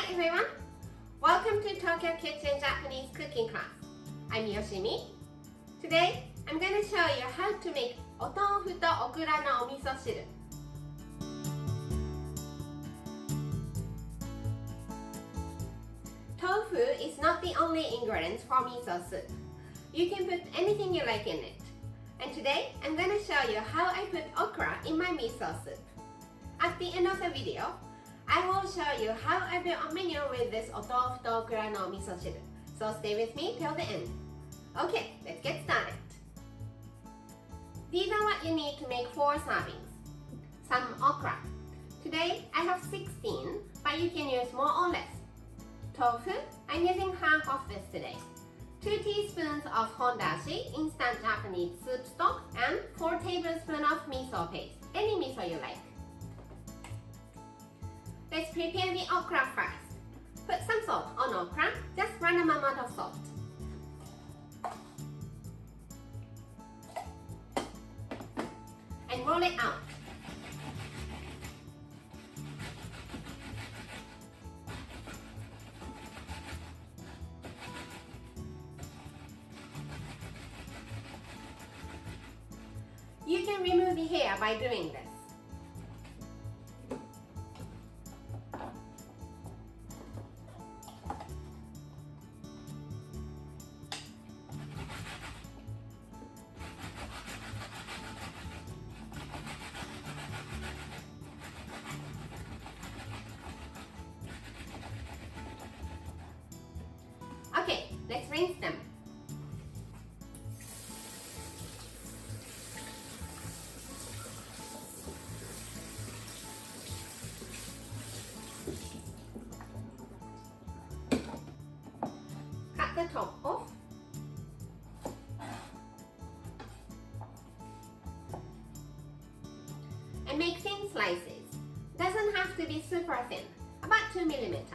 Hi everyone! Welcome to Tokyo Kitchen Japanese cooking class. I'm Yoshimi. Today, I'm going to show you how to make otofu to okura no miso shiru. Tofu is not the only ingredient for miso soup. You can put anything you like in it. And today, I'm going to show you how I put okra in my miso soup. At the end of the video, I will show you how I built a menu with this otofu to okura no miso shiru. So stay with me till the end. Okay, let's get started. These are what you need to make 4 servings. Some okra. Today I have 16, but you can use more or less. Tofu, I'm using half of this today. 2 teaspoons of hondashi, instant Japanese soup stock, and 4 tablespoons of miso paste, any miso you like. Let's prepare the okra first. Put some salt on okra, just random amount of salt. And roll it out. You can remove the hair by doing this. Okay, let's rinse them. Cut the top off. And make thin slices. Doesn't have to be super thin, about 2 millimeters.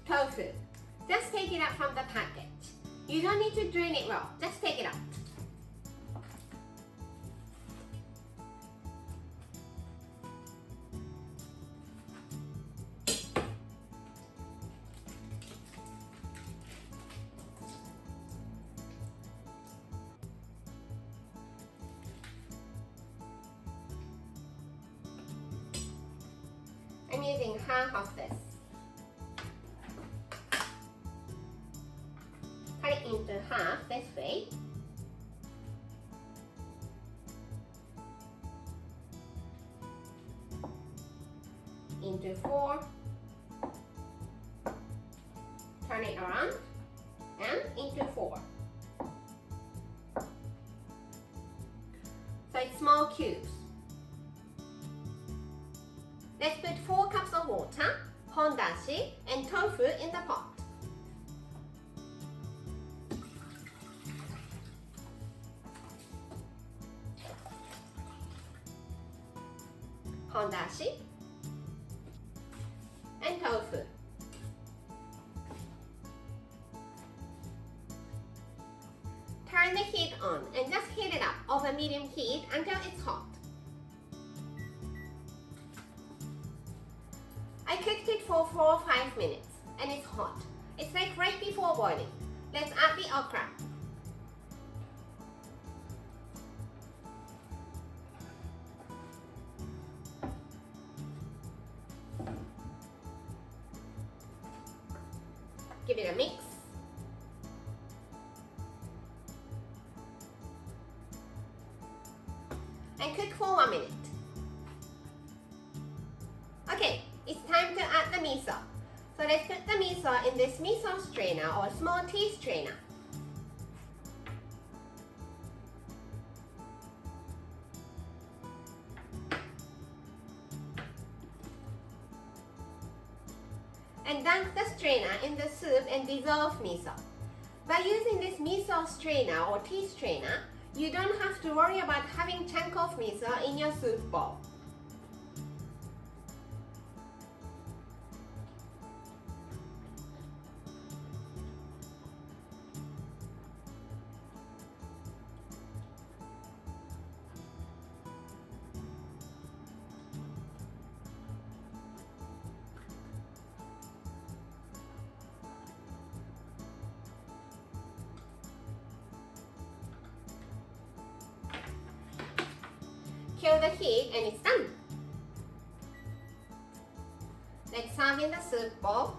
Tofu. Just take it out from the package. You don't need to drain it well, just take it out. I'm using half of this. Cut it into half this way. Into 4. Turn it around and into 4. So it's small cubes. Let's put 4 cups of water, hondashi, and tofu in the pot. Hondashi and tofu. Turn the heat on and just heat it up over medium heat until it's hot. I cooked it for 4 or 5 minutes and it's hot. It's like right before boiling. Let's add the okra. Give it a mix. And cook for 1 minute. Okay, it's time to add the miso. So let's put the miso in this miso strainer or small tea strainer. And dunk the strainer in the soup and dissolve miso. By using this miso strainer or tea strainer, you don't have to worry about having chunk of miso in your soup bowl. Kill the heat and it's done. Let's serve in the soup bowl.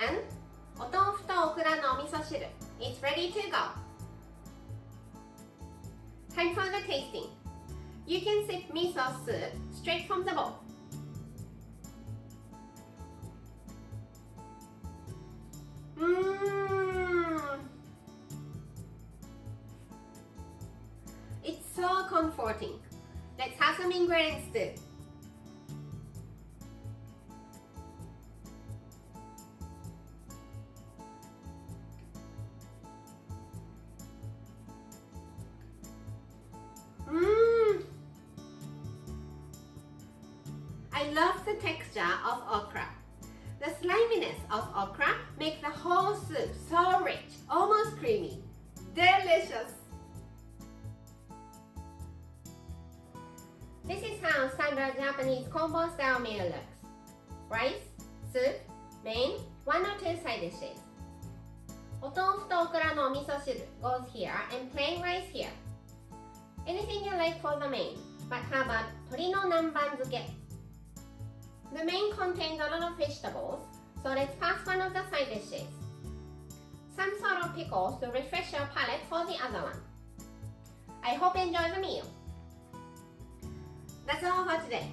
And お豆腐とオクラのお味噌汁 It's ready to go. Time for the tasting. You can sip miso soup straight from the bowl. It's so comforting. Let's have some ingredients too. I love the texture of okra. The sliminess of okra makes the whole soup so rich, almost creamy. Delicious! This is how standard Japanese combo style meal looks. Rice, soup, main, 1 or 2 side dishes. お豆腐とオクラのお味噌汁 goes here and plain rice here. Anything you like for the main, but how about 鶏の南蛮漬け? The main contains a lot of vegetables, so let's pass one of the side dishes. Some sort of pickles to refresh your palate for the other one. I hope you enjoy the meal. That's all for today.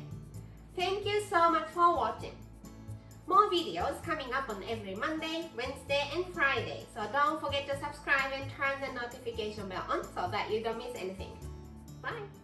Thank you so much for watching. More videos coming up on every Monday, Wednesday and Friday, so don't forget to subscribe and turn the notification bell on so that you don't miss anything. Bye!